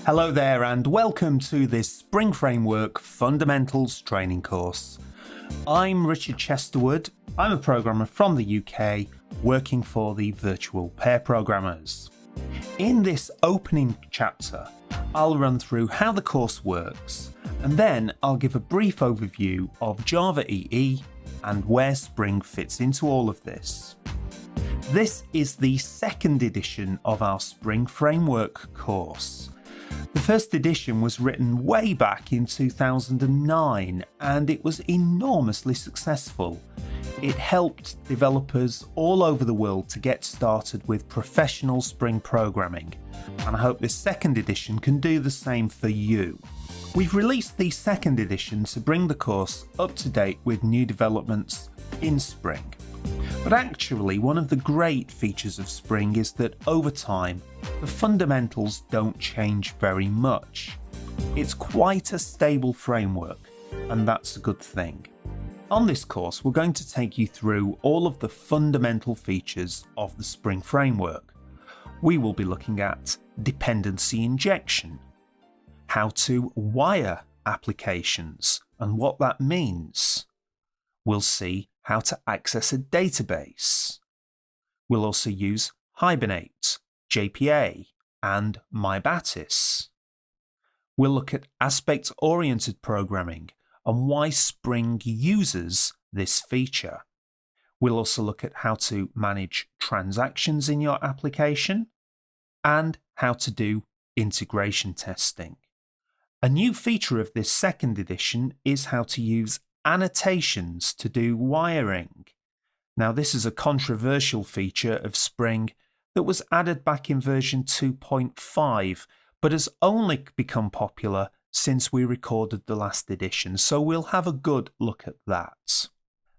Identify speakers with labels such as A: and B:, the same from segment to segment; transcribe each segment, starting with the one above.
A: Hello there and welcome to this Spring Framework Fundamentals training course. I'm Richard Chesterwood. I'm a programmer from the UK working for the Virtual Pair Programmers. In this opening chapter, I'll run through how the course works and then I'll give a brief overview of Java EE and where Spring fits into all of this. This is the second edition of our Spring Framework course. The first edition was written way back in 2009 and it was enormously successful. It helped developers all over the world to get started with professional Spring programming, and I hope this second edition can do the same for you. We've released the second edition to bring the course up to date with new developments in Spring. But actually, one of the great features of Spring is that over time, the fundamentals don't change very much. It's quite a stable framework, and that's a good thing. On this course, we're going to take you through all of the fundamental features of the Spring framework. We will be looking at dependency injection, how to wire applications and what that means. We'll see how to access a database. We'll also use Hibernate, JPA, and MyBatis. We'll look at aspect-oriented programming and why Spring uses this feature. We'll also look at how to manage transactions in your application and how to do integration testing. A new feature of this second edition is how to use annotations to do wiring. Now, this is a controversial feature of Spring that was added back in version 2.5, but has only become popular since we recorded the last edition, so we'll have a good look at that.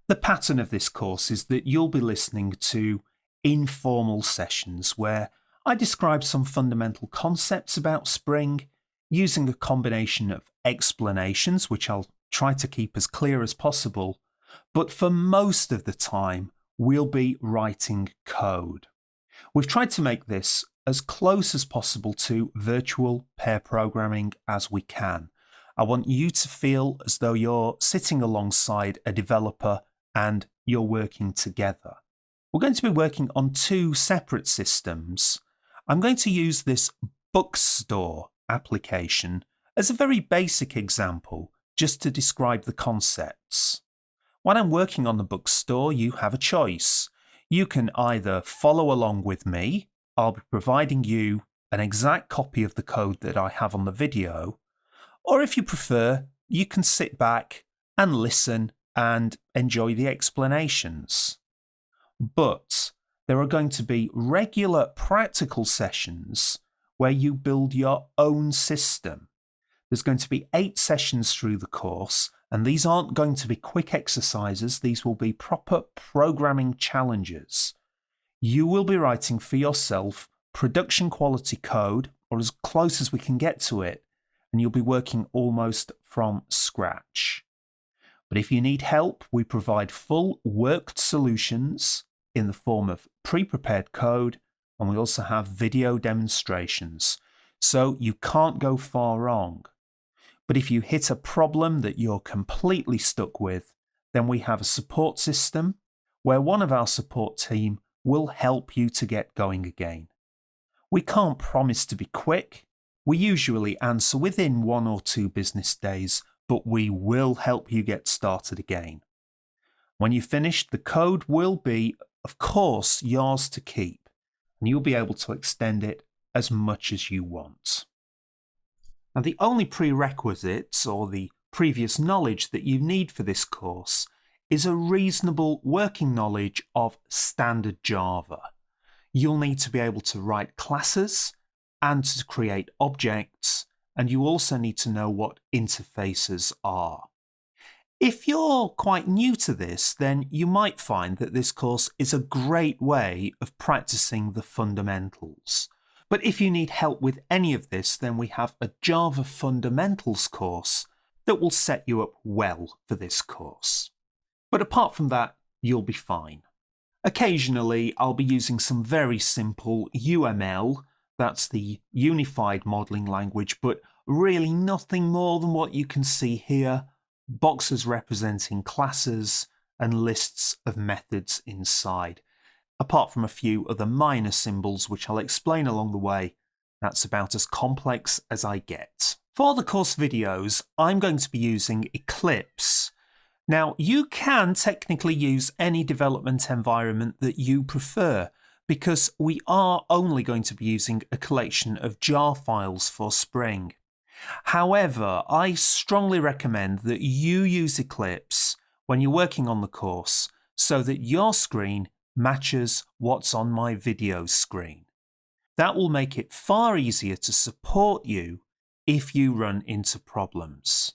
A: The pattern of this course is that you'll be listening to informal sessions where I describe some fundamental concepts about Spring using a combination of explanations, which I'll try to keep as clear as possible, but for most of the time we'll be writing code. We've tried to make this as close as possible to virtual pair programming as we can. I want you to feel as though you're sitting alongside a developer and you're working together. We're going to be working on two separate systems. I'm going to use this bookstore application as a very basic example just to describe the concepts. When I'm working on the bookstore, you have a choice. You can either follow along with me. I'll be providing you an exact copy of the code that I have on the video, or if you prefer, you can sit back and listen and enjoy the explanations. But there are going to be regular practical sessions where you build your own system. There's going to be 8 sessions through the course, and these aren't going to be quick exercises. These will be proper programming challenges. You will be writing for yourself production quality code, or as close as we can get to it, and you'll be working almost from scratch. But if you need help, we provide full worked solutions in the form of pre-prepared code, and we also have video demonstrations. So you can't go far wrong. But if you hit a problem that you're completely stuck with, then we have a support system where one of our support team will help you to get going again. We can't promise to be quick. We usually answer within 1 or 2 business days, but we will help you get started again. When you finish, the code will be, of course, yours to keep, and you'll be able to extend it as much as you want. Now, the only prerequisites or the previous knowledge that you need for this course is a reasonable working knowledge of standard Java. You'll need to be able to write classes and to create objects, and you also need to know what interfaces are. If you're quite new to this, then you might find that this course is a great way of practicing the fundamentals. But if you need help with any of this, then we have a Java Fundamentals course that will set you up well for this course. But apart from that, you'll be fine. Occasionally, I'll be using some very simple UML That's the unified modeling language, but really nothing more than what you can see here. Boxes representing classes and lists of methods inside. Apart from a few other minor symbols, which I'll explain along the way, that's about as complex as I get. For the course videos, I'm going to be using Eclipse. Now, you can technically use any development environment that you prefer, because we are only going to be using a collection of jar files for Spring. However, I strongly recommend that you use Eclipse when you're working on the course so that your screen matches what's on my video screen. That will make it far easier to support you if you run into problems.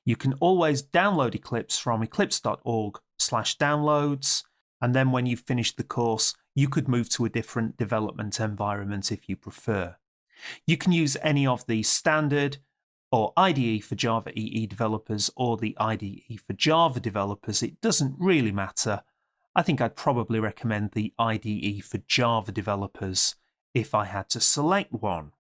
A: You can always download Eclipse from eclipse.org/downloads, and then when you've finished the course, you could move to a different development environment if you prefer. You can use any of the standard or IDE for Java EE developers or the IDE for Java developers. It doesn't really matter. I think I'd probably recommend the IDE for Java developers if I had to select one.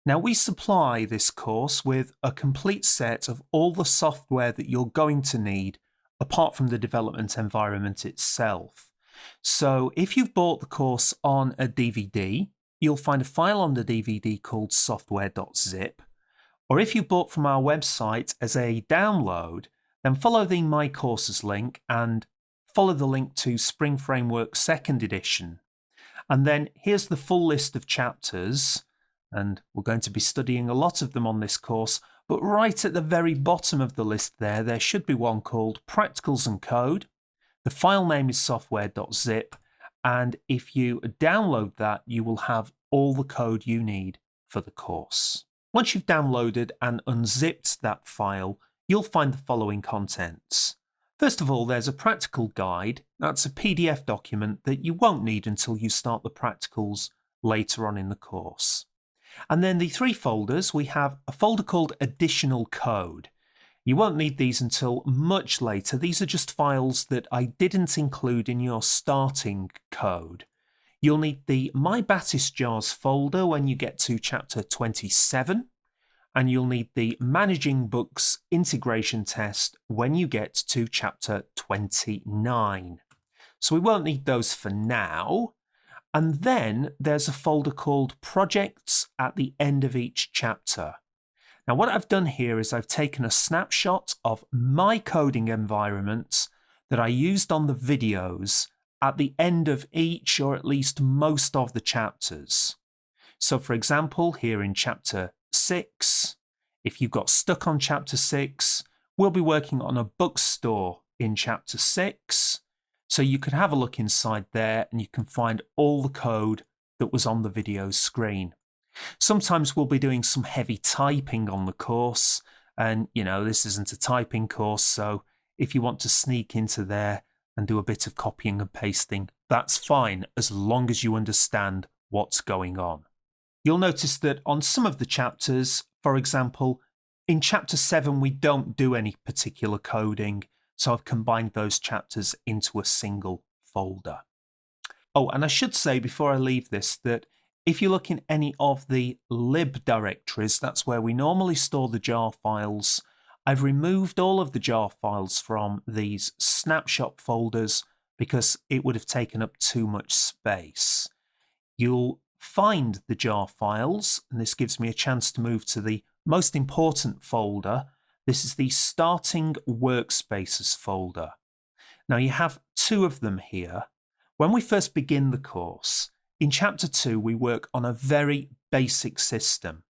A: Now, we supply this course with a complete set of all the software that you're going to need apart from the development environment itself. So if you've bought the course on a DVD, you'll find a file on the DVD called software.zip. Or if you bought from our website as a download, then follow the My Courses link and follow the link to Spring Framework 2nd edition. And then here's the full list of chapters, and we're going to be studying a lot of them on this course, but right at the very bottom of the list there should be one called Practicals and Code. The file name is software.zip, and if you download that, you will have all the code you need for the course. Once you've downloaded and unzipped that file, you'll find the following contents. First of all, there's a practical guide. That's a PDF document that you won't need until you start the practicals later on in the course. And then the 3 folders, we have a folder called Additional Code. You won't need these until much later. These are just files that I didn't include in your starting code. You'll need the My Battis Jars folder when you get to chapter 27. And you'll need the Managing Books integration test when you get to chapter 29. So we won't need those for now. And then there's a folder called Projects at the end of each chapter. Now what I've done here is I've taken a snapshot of my coding environment that I used on the videos at the end of each or at least most of the chapters. So for example, here in chapter 6, if you got stuck on chapter 6, we'll be working on a bookstore in chapter 6. So you can have a look inside there and you can find all the code that was on the video screen. Sometimes we'll be doing some heavy typing on the course, and this isn't a typing course, so if you want to sneak into there and do a bit of copying and pasting, that's fine as long as you understand what's going on. You'll notice that on some of the chapters, for example, in chapter 7 we don't do any particular coding, so I've combined those chapters into a single folder. Oh, and I should say before I leave this that if you look in any of the lib directories, that's where we normally store the jar files, I've removed all of the jar files from these snapshot folders because it would have taken up too much space. You'll find the jar files, and this gives me a chance to move to the most important folder. This is the Starting Workspaces folder. Now you have 2 of them here. When we first begin the course, in chapter 2 we work on a very basic system,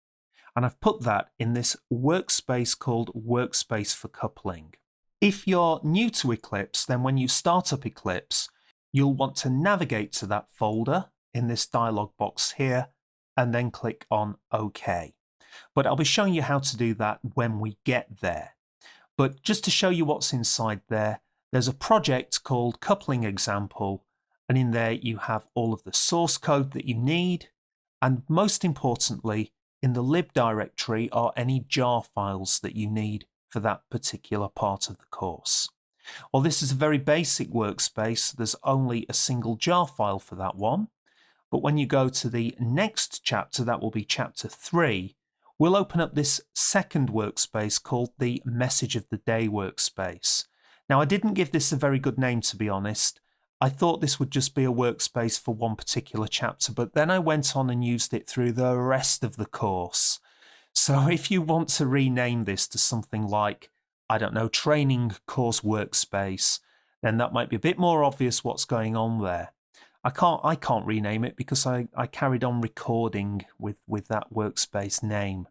A: and I've put that in this workspace called Workspace for Coupling. If you're new to Eclipse, then when you start up Eclipse, you'll want to navigate to that folder in this dialog box here and then click on OK. But I'll be showing you how to do that when we get there. But just to show you what's inside there, there's a project called Coupling Example, and in there you have all of the source code that you need, and most importantly, in the lib directory are any jar files that you need for that particular part of the course. Well, this is a very basic workspace. There's only a single jar file for that one. But when you go to the next chapter, that will be chapter 3, we'll open up this second workspace called the Message of the Day workspace. Now, I didn't give this a very good name, to be honest. I thought this would just be a workspace for one particular chapter, but then I went on and used it through the rest of the course. So if you want to rename this to something like, I don't know, Training Course Workspace, then that might be a bit more obvious what's going on there. I can't rename it because I carried on recording with that workspace name.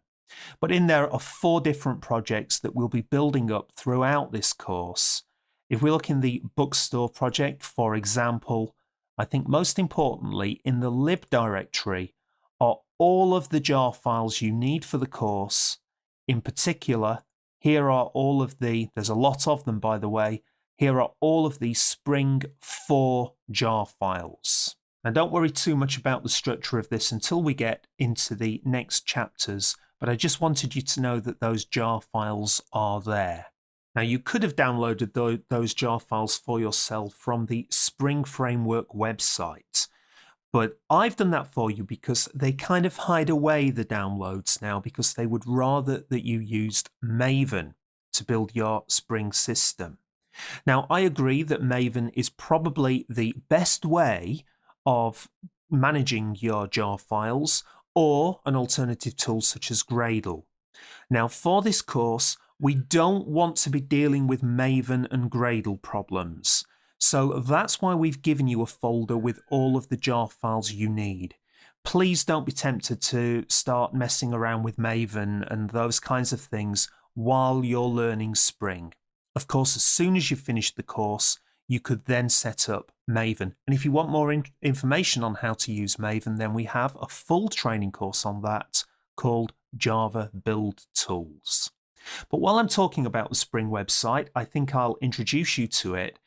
A: But in there are 4 different projects that we'll be building up throughout this course. If we look in the bookstore project, for example, I think most importantly in the lib directory are all of the jar files you need for the course. In particular, here are all of there's a lot of them, by the way. Here are all of the Spring 4 jar files. Now, don't worry too much about the structure of this until we get into the next chapters, but I just wanted you to know that those jar files are there. Now, you could have downloaded those jar files for yourself from the Spring Framework website, but I've done that for you because they kind of hide away the downloads now because they would rather that you used Maven to build your Spring system. Now, I agree that Maven is probably the best way of managing your jar files, or an alternative tool such as Gradle. Now, for this course, we don't want to be dealing with Maven and Gradle problems. So that's why we've given you a folder with all of the jar files you need. Please don't be tempted to start messing around with Maven and those kinds of things while you're learning Spring. Of course, as soon as you've finished the course, you could then set up Maven. And if you want more information on how to use Maven, then we have a full training course on that called Java Build Tools. But while I'm talking about the Spring website, I think I'll introduce you to it.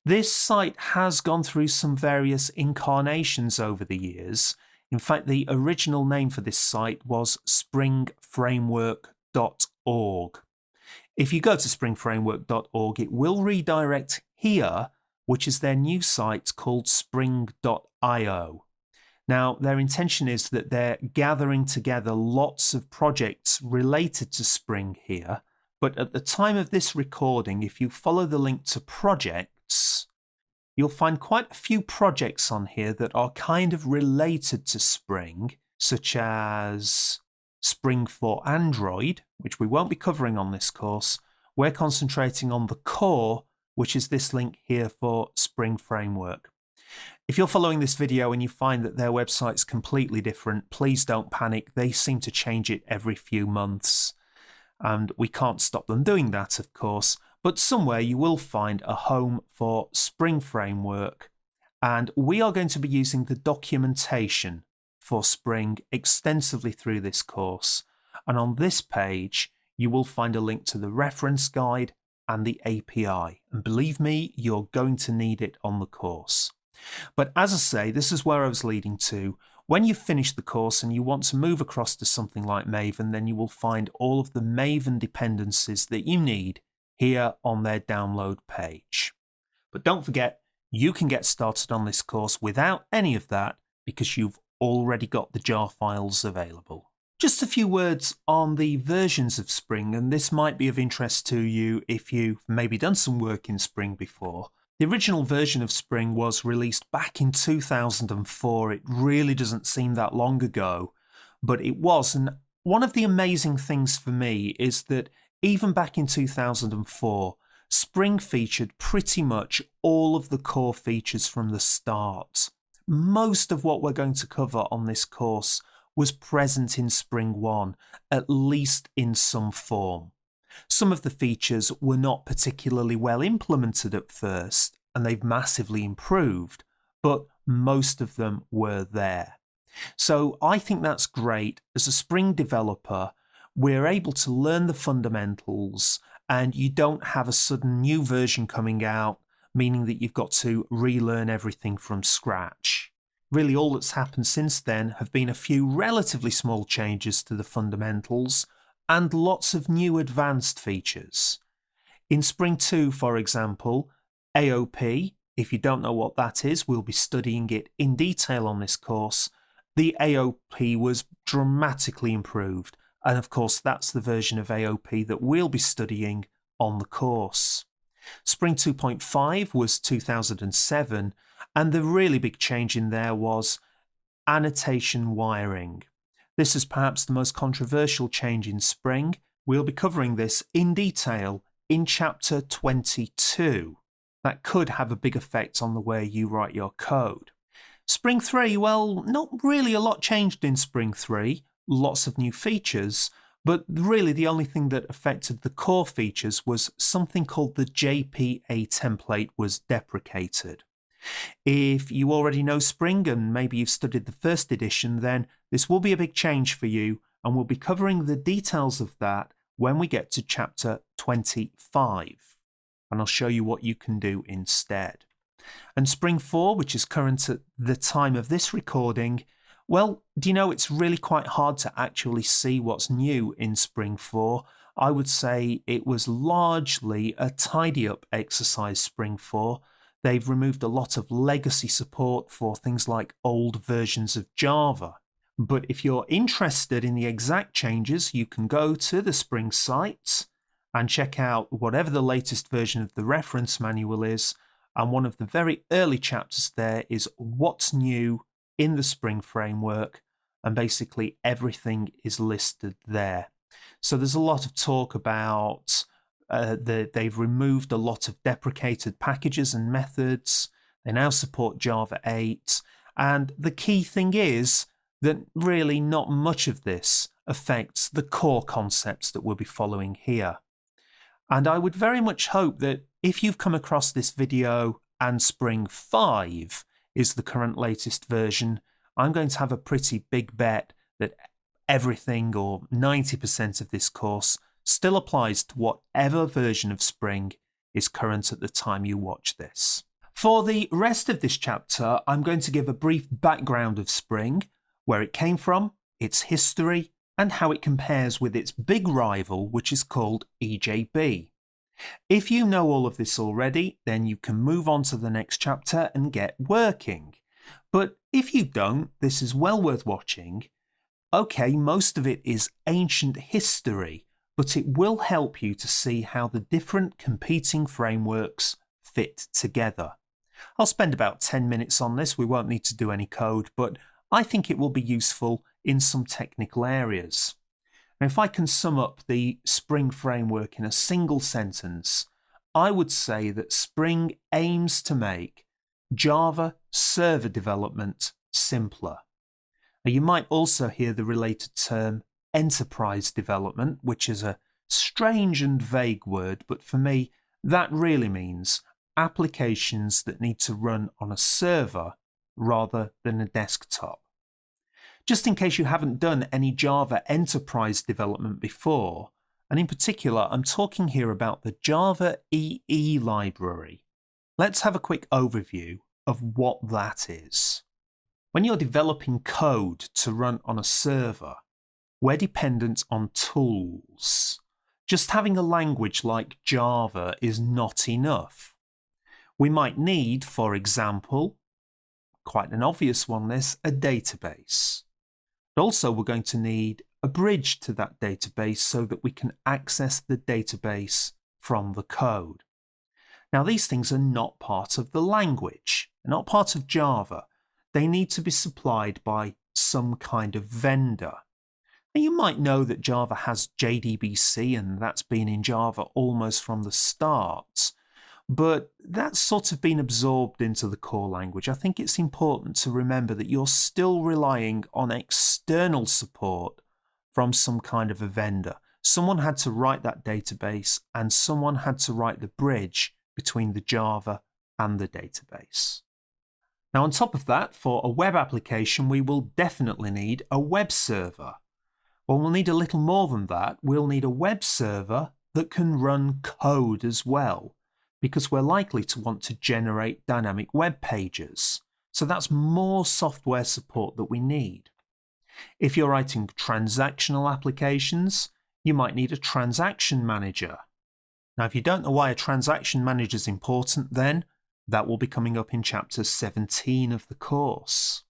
A: This site has gone through some various incarnations over the years. In fact, the original name for this site was springframework.org. If you go to springframework.org, it will redirect here, which is their new site called spring.io. Now, their intention is that they're gathering together lots of projects related to Spring here, but at the time of this recording, if you follow the link to projects, you'll find quite a few projects on here that are kind of related to Spring, such as Spring for Android, which we won't be covering on this course. We're concentrating on the core, which is this link here for Spring Framework. If you're following this video and you find that their website's completely different, please don't panic. They seem to change it every few months, and we can't stop them doing that, of course. But somewhere you will find a home for Spring Framework, and we are going to be using the documentation for Spring extensively through this course. And on this page, you will find a link to the reference guide and the API. And believe me, you're going to need it on the course. But as I say, this is where I was leading to. When you've finished the course and you want to move across to something like Maven, then you will find all of the Maven dependencies that you need here on their download page. But don't forget, you can get started on this course without any of that because you've already got the jar files available. Just a few words on the versions of Spring, and this might be of interest to you if you've maybe done some work in Spring before. The original version of Spring was released back in 2004. It really doesn't seem that long ago, but it was. And one of the amazing things for me is that even back in 2004, Spring featured pretty much all of the core features from the start. Most of what we're going to cover on this course was present in Spring 1, at least in some form. Some of the features were not particularly well implemented at first, and they've massively improved, but most of them were there. So I think that's great. As a Spring developer, we're able to learn the fundamentals, and you don't have a sudden new version coming out, meaning that you've got to relearn everything from scratch. Really, all that's happened since then have been a few relatively small changes to the fundamentals, and lots of new advanced features. In Spring 2, for example, AOP if you don't know what that is, we'll be studying it in detail on this course. The AOP was dramatically improved, and of course that's the version of AOP that we'll be studying on the course. Spring 2.5 was 2007, and the really big change in there was annotation wiring. This is perhaps the most controversial change in Spring. We'll be covering this in detail in Chapter 22. That could have a big effect on the way you write your code. Spring 3, well, not really a lot changed in Spring 3, lots of new features, but really the only thing that affected the core features was something called the JPA template was deprecated. If you already know Spring and maybe you've studied the first edition, then this will be a big change for you, and we'll be covering the details of that when we get to Chapter 25. And I'll show you what you can do instead. And Spring 4, which is current at the time of this recording, well, do you know it's really quite hard to actually see what's new in Spring 4. I would say it was largely a tidy up exercise, Spring 4. They've removed a lot of legacy support for things like old versions of Java. But if you're interested in the exact changes, you can go to the Spring site and check out whatever the latest version of the reference manual is. And one of the very early chapters there is what's new in the Spring framework, and basically everything is listed there. So there's a lot of talk about they've removed a lot of deprecated packages and methods. They now support Java 8. And the key thing is that really not much of this affects the core concepts that we'll be following here. And I would very much hope that if you've come across this video and Spring 5 is the current latest version, I'm going to have a pretty big bet that everything or 90% of this course still applies to whatever version of Spring is current at the time you watch this. For the rest of this chapter, I'm going to give a brief background of Spring, where it came from, its history, and how it compares with its big rival, which is called EJB. If you know all of this already, then you can move on to the next chapter and get working. But if you don't, this is well worth watching. Okay, most of it is ancient history, but it will help you to see how the different competing frameworks fit together. I'll spend about 10 minutes on this. We won't need to do any code, but I think it will be useful in some technical areas. Now, if I can sum up the Spring framework in a single sentence, I would say that Spring aims to make Java server development simpler. Now, you might also hear the related term enterprise development, which is a strange and vague word, but for me, that really means applications that need to run on a server rather than a desktop. Just in case you haven't done any Java enterprise development before, and in particular, I'm talking here about the Java EE library. Let's have a quick overview of what that is. When you're developing code to run on a server, we're dependent on tools. Just having a language like Java is not enough. We might need, for example, quite an obvious one this, a database. But also we're going to need a bridge to that database so that we can access the database from the code. Now these things are not part of the language, they're not part of Java. They need to be supplied by some kind of vendor. Now you might know that Java has JDBC, and that's been in Java almost from the start. But that's sort of been absorbed into the core language. I think it's important to remember that you're still relying on external support from some kind of a vendor. Someone had to write that database, and someone had to write the bridge between the Java and the database. Now on top of that, for a web application, we will definitely need a web server. Well, we'll need a little more than that. We'll need a web server that can run code as well, because we're likely to want to generate dynamic web pages. So that's more software support that we need. If you're writing transactional applications, you might need a transaction manager. Now, if you don't know why a transaction manager is important, then That will be coming up in chapter 17 of the course.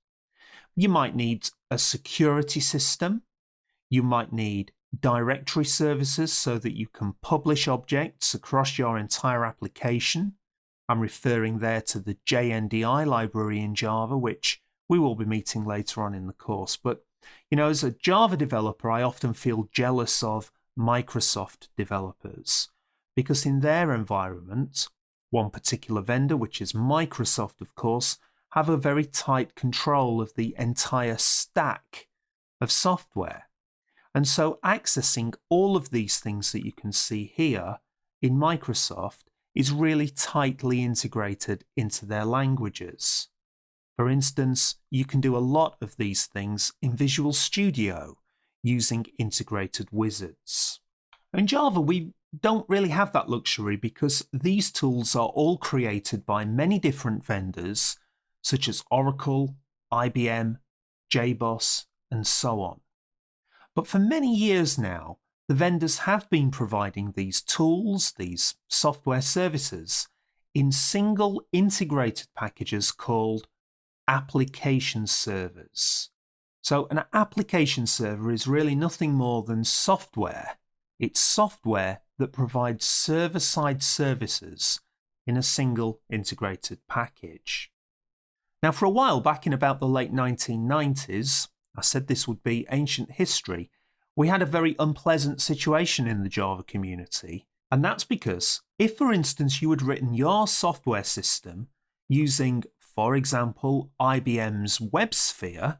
A: You might need a security system. You might need directory services so that you can publish objects across your entire application. I'm referring there to the JNDI library in Java, which we will be meeting later on in the course. But, as a Java developer, I often feel jealous of Microsoft developers because in their environment, one particular vendor, which is Microsoft, of course, have a very tight control of the entire stack of software. And so accessing all of these things that you can see here in Microsoft is really tightly integrated into their languages. For instance, you can do a lot of these things in Visual Studio using integrated wizards. In Java, we don't really have that luxury because these tools are all created by many different vendors, such as Oracle, IBM, JBoss, and so on. But for many years now, the vendors have been providing these tools, these software services, in single integrated packages called application servers. So an application server is really nothing more than software. It's software that provides server-side services in a single integrated package. Now, for a while back in about the late 1990s, I said this would be ancient history, we had a very unpleasant situation in the Java community, and that's because if, for instance, you had written your software system using, for example, IBM's WebSphere,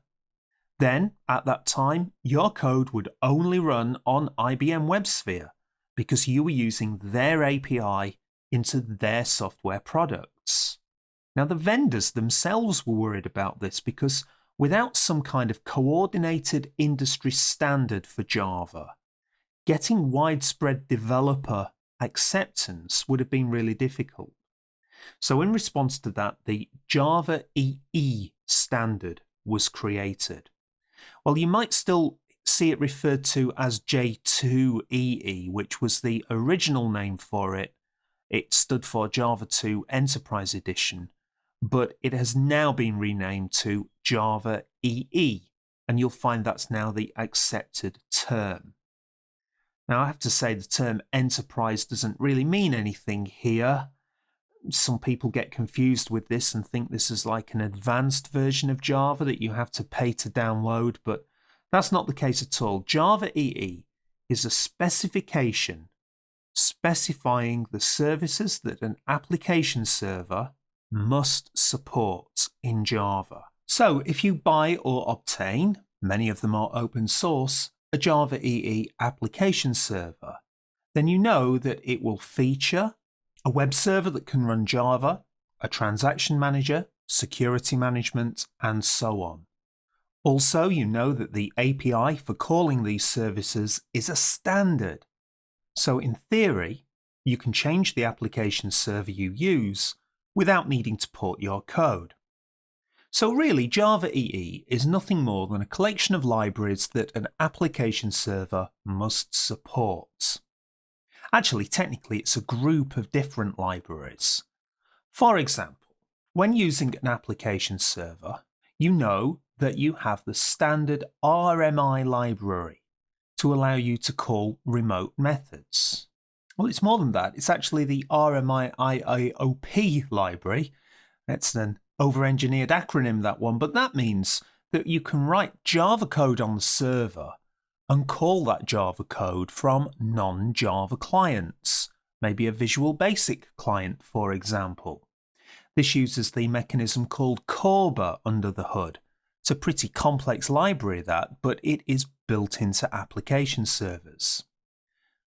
A: then at that time, your code would only run on IBM WebSphere because you were using their API into their software products. Now, the vendors themselves were worried about this because without some kind of coordinated industry standard for Java, getting widespread developer acceptance would have been really difficult. So in response to that, the Java EE standard was created. Well, you might still see it referred to as J2EE, which was the original name for it. It stood for Java 2 Enterprise Edition, but it has now been renamed to Java EE, and you'll find that's now the accepted term. Now, I have to say the term enterprise doesn't really mean anything here. Some people get confused with this and think this is like an advanced version of Java that you have to pay to download, but that's not the case at all. Java EE is a specification specifying the services that an application server must support in Java. So if you buy or obtain, many of them are open source, a Java EE application server, then you know that it will feature a web server that can run Java, a transaction manager, security management, and so on. Also, you know that the API for calling these services is a standard. So in theory, you can change the application server you use without needing to port your code. So really, Java EE is nothing more than a collection of libraries that an application server must support. Actually, technically, it's a group of different libraries. For example, when using an application server, you know that you have the standard RMI library to allow you to call remote methods. Well, it's more than that. It's actually the RMI IAOP library. That's an over-engineered acronym, that one, but that means that you can write Java code on the server and call that Java code from non-Java clients, maybe a Visual Basic client, for example. This uses the mechanism called Corba under the hood. It's a pretty complex library, that, but it is built into application servers.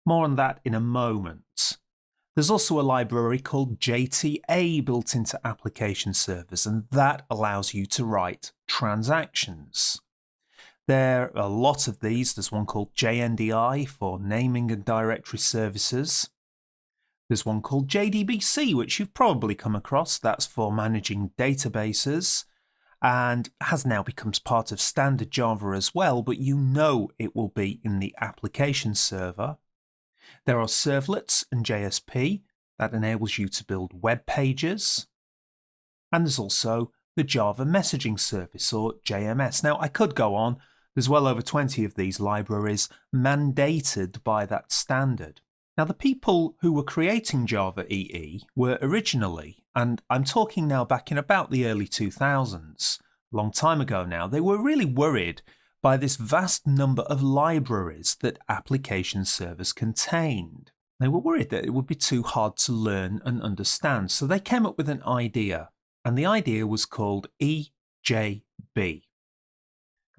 A: More on that in a moment. There's also a library called JTA built into application servers, and that allows you to write transactions. There are a lot of these. There's one called JNDI for naming and directory services. There's one called JDBC, which you've probably come across. That's for managing databases and has now become part of standard Java as well, but you know it will be in the application server. There are servlets and JSP that enables you to build web pages. And there's also the Java Messaging Service, or JMS. Now, I could go on. There's well over 20 of these libraries mandated by that standard. Now, the people who were creating Java EE were originally, and I'm talking now back in about the early 2000s, a long time ago now, they were really worried by this vast number of libraries that application servers contained. They were worried that it would be too hard to learn and understand, so they came up with an idea, and the idea was called EJB.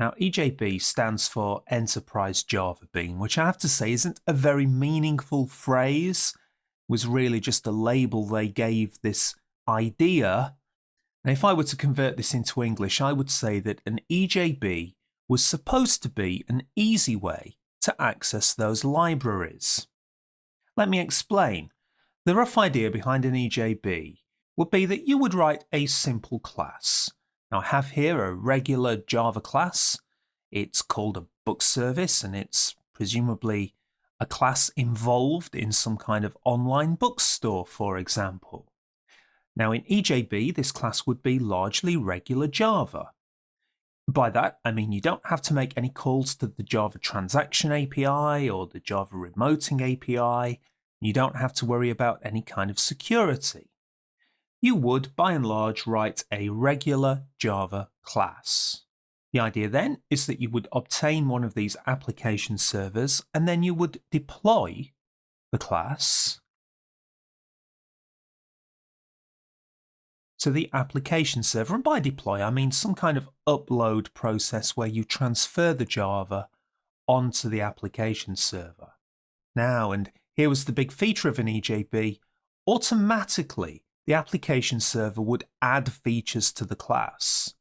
A: Now, EJB stands for Enterprise Java Bean, which I have to say isn't a very meaningful phrase. It was really just a label they gave this idea. And if I were to convert this into English, I would say that an EJB was supposed to be an easy way to access those libraries. Let me explain. The rough idea behind an EJB would be that you would write a simple class. Now, I have here a regular Java class. It's called a book service, and it's presumably a class involved in some kind of online bookstore, for example. Now, in EJB, this class would be largely regular Java. By that, I mean you don't have to make any calls to the Java Transaction API or the Java Remoting API. You don't have to worry about any kind of security. You would, by and large, write a regular Java class. The idea then is that you would obtain one of these application servers, and then you would deploy the class to the application server. And by deploy, I mean some kind of upload process where you transfer the Java onto the application server. Now, and here was the big feature of an EJB, automatically the application server would add features to the class.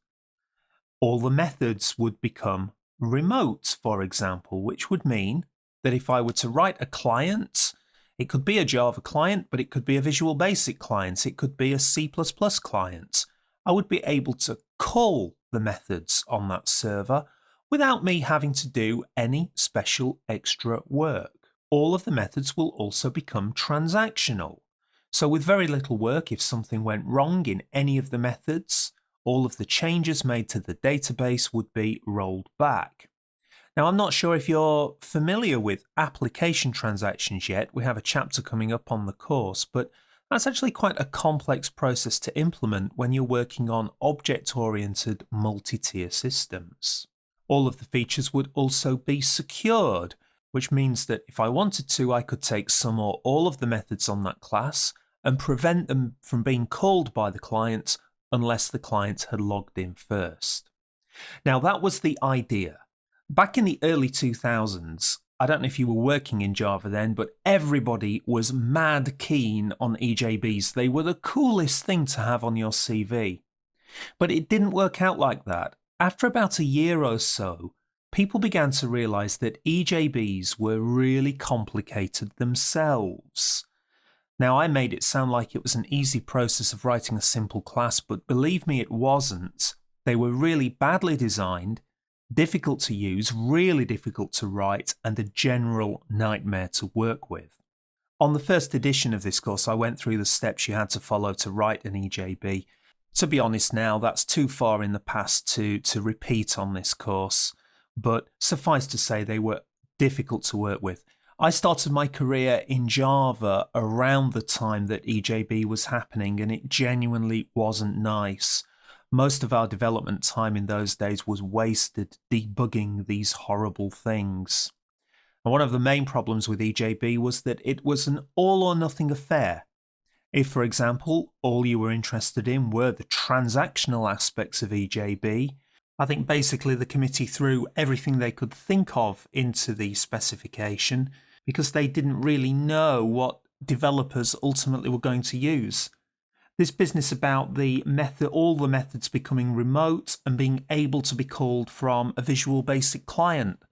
A: All the methods would become remote, for example, which would mean that if I were to write a client, it could be a Java client, but it could be a Visual Basic client, it could be a C++ client. I would be able to call the methods on that server without me having to do any special extra work. All of the methods will also become transactional. So with very little work, if something went wrong in any of the methods, all of the changes made to the database would be rolled back. Now, I'm not sure if you're familiar with application transactions yet. We have a chapter coming up on the course, but that's actually quite a complex process to implement when you're working on object-oriented multi-tier systems. All of the features would also be secured, which means that if I wanted to, I could take some or all of the methods on that class and prevent them from being called by the client unless the client had logged in first. Now, that was the idea. Back in the early 2000s, I don't know if you were working in Java then, but everybody was mad keen on EJBs. They were the coolest thing to have on your CV. But it didn't work out like that. After about a year or so, people began to realize that EJBs were really complicated themselves. Now, I made it sound like it was an easy process of writing a simple class, but believe me, it wasn't. They were really badly designed, difficult to use, really difficult to write, and a general nightmare to work with. On the first edition of this course, I went through the steps you had to follow to write an EJB. To be honest now, that's too far in the past to repeat on this course, but suffice to say they were difficult to work with. I started my career in Java around the time that EJB was happening, and it genuinely wasn't nice. Most of our development time in those days was wasted debugging these horrible things. And one of the main problems with EJB was that it was an all-or-nothing affair. If, for example, all you were interested in were the transactional aspects of EJB, I think basically the committee threw everything they could think of into the specification because they didn't really know what developers ultimately were going to use. This business about the method, all the methods becoming remote and being able to be called from a Visual Basic client.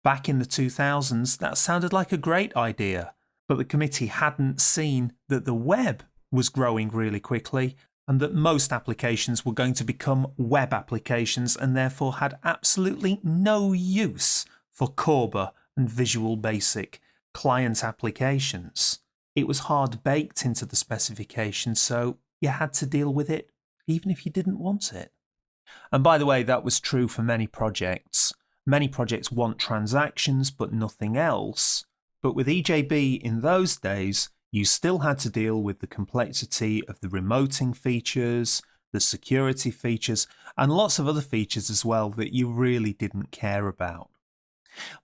A: Back in the 2000s, that sounded like a great idea, but the committee hadn't seen that the web was growing really quickly and that most applications were going to become web applications and therefore had absolutely no use for Corba and Visual Basic client applications. It was hard baked into the specification, so you had to deal with it even if you didn't want it. And by the way, that was true for many projects. Many projects want transactions but nothing else. But with EJB in those days, you still had to deal with the complexity of the remoting features, the security features, and lots of other features as well that you really didn't care about.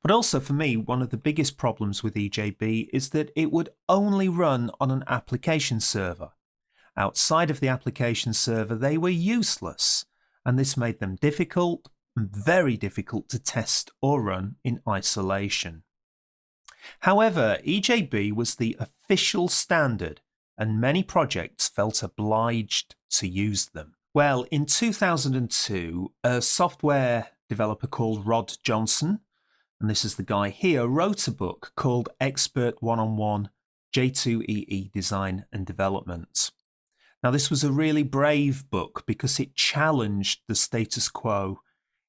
A: But also for me, one of the biggest problems with EJB is that it would only run on an application server. Outside of the application server, they were useless, and this made them difficult, very difficult to test or run in isolation. However, EJB was the official standard, and many projects felt obliged to use them. Well, in 2002, a software developer called Rod Johnson, and this is the guy here, wrote a book called Expert One-on-One J2EE Design and Development. Now, this was a really brave book because it challenged the status quo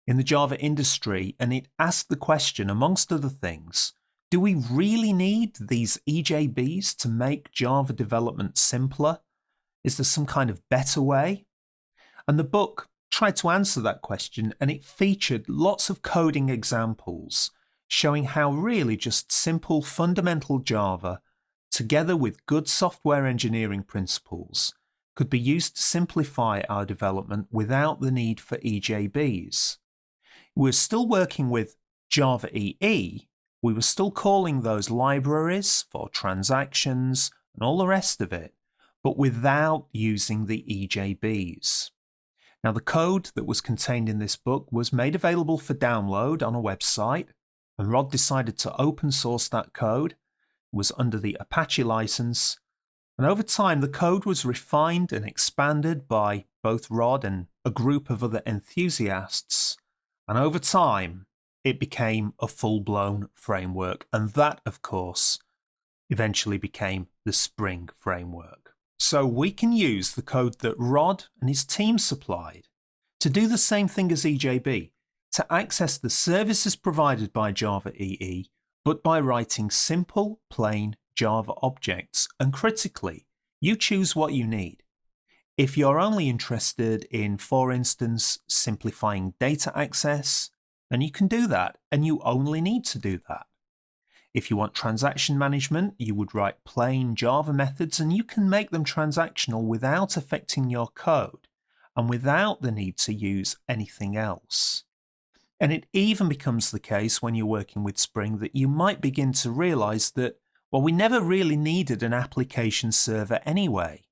A: in the Java industry, and it asked the question, amongst other things, do we really need these EJBs to make Java development simpler? Is there some kind of better way? And the book tried to answer that question, and it featured lots of coding examples showing how really just simple fundamental Java, together with good software engineering principles, could be used to simplify our development without the need for EJBs. We're still working with Java EE. We were still calling those libraries for transactions and all the rest of it, but without using the EJBs. Now, the code that was contained in this book was made available for download on a website, and Rod decided to open source that code. It was under the Apache license, and over time the code was refined and expanded by both Rod and a group of other enthusiasts, and over time it became a full-blown framework, and that, of course, eventually became the Spring framework. So we can use the code that Rod and his team supplied to do the same thing as EJB, to access the services provided by Java EE, but by writing simple, plain Java objects. And critically, you choose what you need. If you're only interested in, for instance, simplifying data access, then you can do that, and you only need to do that. If you want transaction management, you would write plain Java methods, and you can make them transactional without affecting your code and without the need to use anything else. And it even becomes the case when you're working with Spring that you might begin to realize that, well, we never really needed an application server anyway.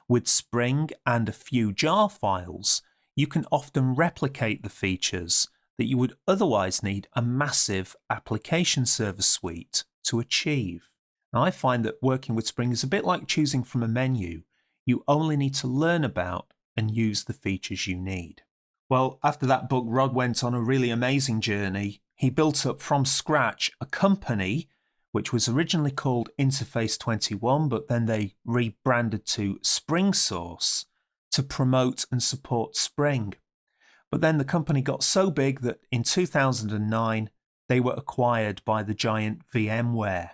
A: With Spring and a few jar files, you can often replicate the features that you would otherwise need a massive application server suite to achieve. Now, I find that working with Spring is a bit like choosing from a menu. You only need to learn about and use the features you need. Well, after that book, Rod went on a really amazing journey. He built up from scratch a company which was originally called Interface 21, but then they rebranded to Spring Source to promote and support Spring. But then the company got so big that in 2009, they were acquired by the giant VMware.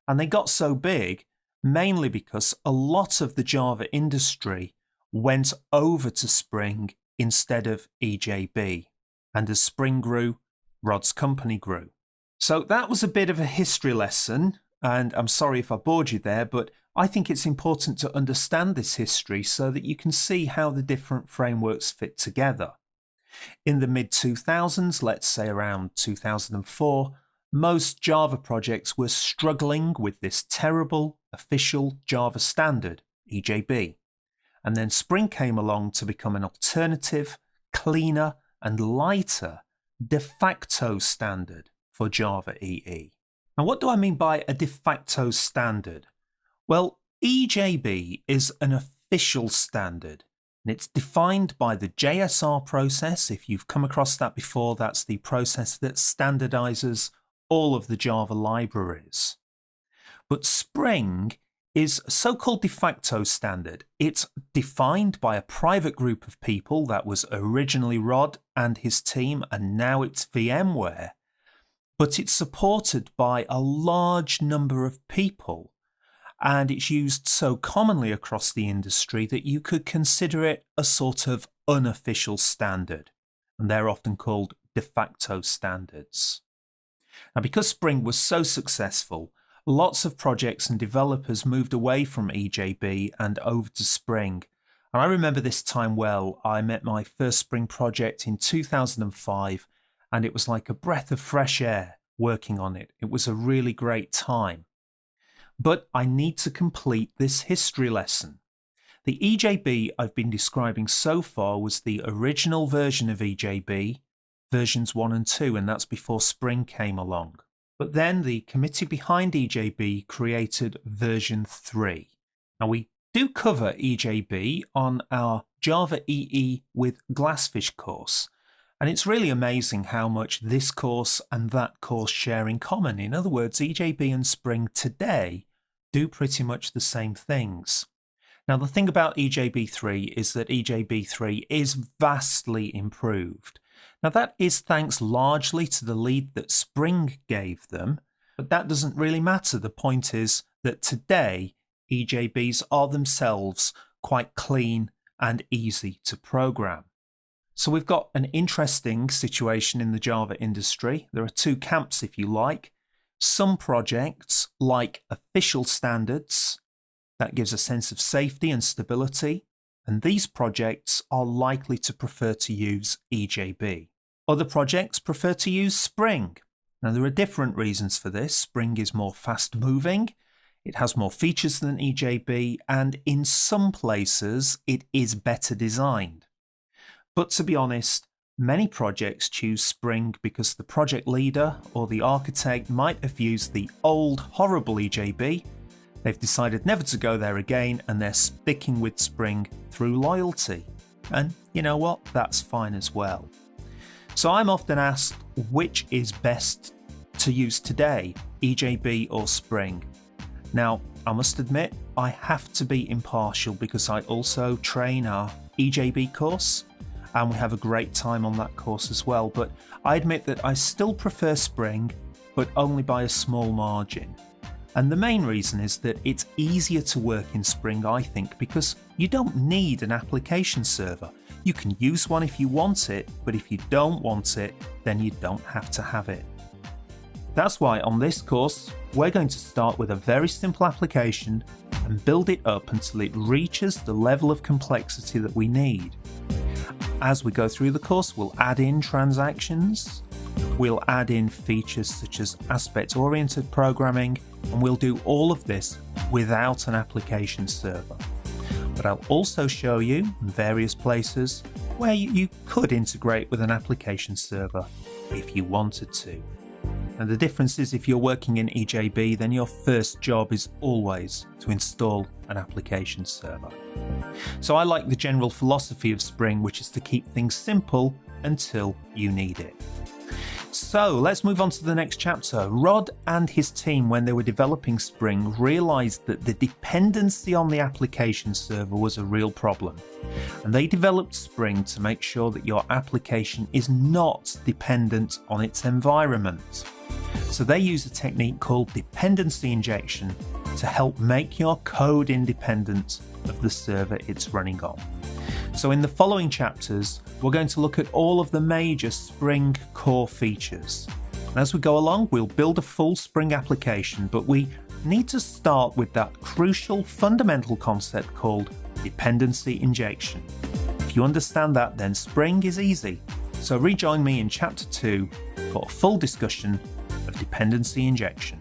A: And they got so big mainly because a lot of the Java industry went over to Spring instead of EJB. And as Spring grew, Rod's company grew. So that was a bit of a history lesson, and I'm sorry if I bored you there, but I think it's important to understand this history so that you can see how the different frameworks fit together. In the mid-2000s, let's say around 2004, most Java projects were struggling with this terrible official Java standard, EJB. And then Spring came along to become an alternative, cleaner and lighter de facto standard for Java EE. Now, what do I mean by a de facto standard? Well, EJB is an official standard, and it's defined by the JSR process. If you've come across that before, that's the process that standardizes all of the Java libraries. But Spring is a so-called de facto standard. It's defined by a private group of people. That was originally Rod and his team, and now it's VMware. But it's supported by a large number of people. and it's used so commonly across the industry that you could consider it a sort of unofficial standard, and they're often called de facto standards. Now, because Spring was so successful, lots of projects and developers moved away from EJB and over to Spring. And I remember this time well. I met my first Spring project in 2005, and it was like a breath of fresh air working on it. It was a really great time. But I need to complete this history lesson. The EJB I've been describing so far was the original version of EJB, versions 1 and 2, and that's before Spring came along. But then the committee behind EJB created version 3. Now, we do cover EJB on our Java EE with Glassfish course, and it's really amazing how much this course and that course share in common. In other words, EJB and Spring today do pretty much the same things. Now, the thing about EJB 3 is that EJB 3 is vastly improved. Now, that is thanks largely to the lead that Spring gave them, but that doesn't really matter. The point is that today, EJBs are themselves quite clean and easy to program. So we've got an interesting situation in the Java industry. There are two camps, if you like. Some projects like official standards. That gives a sense of safety and stability, and these projects are likely to prefer to use EJB. Other projects prefer to use Spring. Now, there are different reasons for this. Spring is more fast-moving, it has more features than EJB, and in some places it is better designed. But to be honest, many projects choose Spring because the project leader or the architect might have used the old, horrible EJB. They've decided never to go there again, and they're sticking with Spring through loyalty. And you know what? That's fine as well. So I'm often asked which is best to use today, EJB or Spring. Now, I must admit, I have to be impartial because I also train our EJB course, and we have a great time on that course as well. But I admit that I still prefer Spring, but only by a small margin. And the main reason is that it's easier to work in Spring, I think, because you don't need an application server. You can use one if you want it, but if you don't want it, then you don't have to have it. That's why on this course, we're going to start with a very simple application and build it up until it reaches the level of complexity that we need. As we go through the course, we'll add in transactions, we'll add in features such as aspect-oriented programming, and we'll do all of this without an application server. But I'll also show you in various places where you could integrate with an application server if you wanted to. And the difference is if you're working in EJB, then your first job is always to install an application server. So I like the general philosophy of Spring, which is to keep things simple until you need it. So let's move on to the next chapter. Rod and his team, when they were developing Spring, realized that the dependency on the application server was a real problem. And they developed Spring to make sure that your application is not dependent on its environment. So they use a technique called dependency injection to help make your code independent of the server it's running on. So in the following chapters, we're going to look at all of the major Spring core features. And as we go along, we'll build a full Spring application, but we need to start with that crucial fundamental concept called dependency injection. If you understand that, then Spring is easy. So rejoin me in chapter 2 for a full discussion of dependency injection.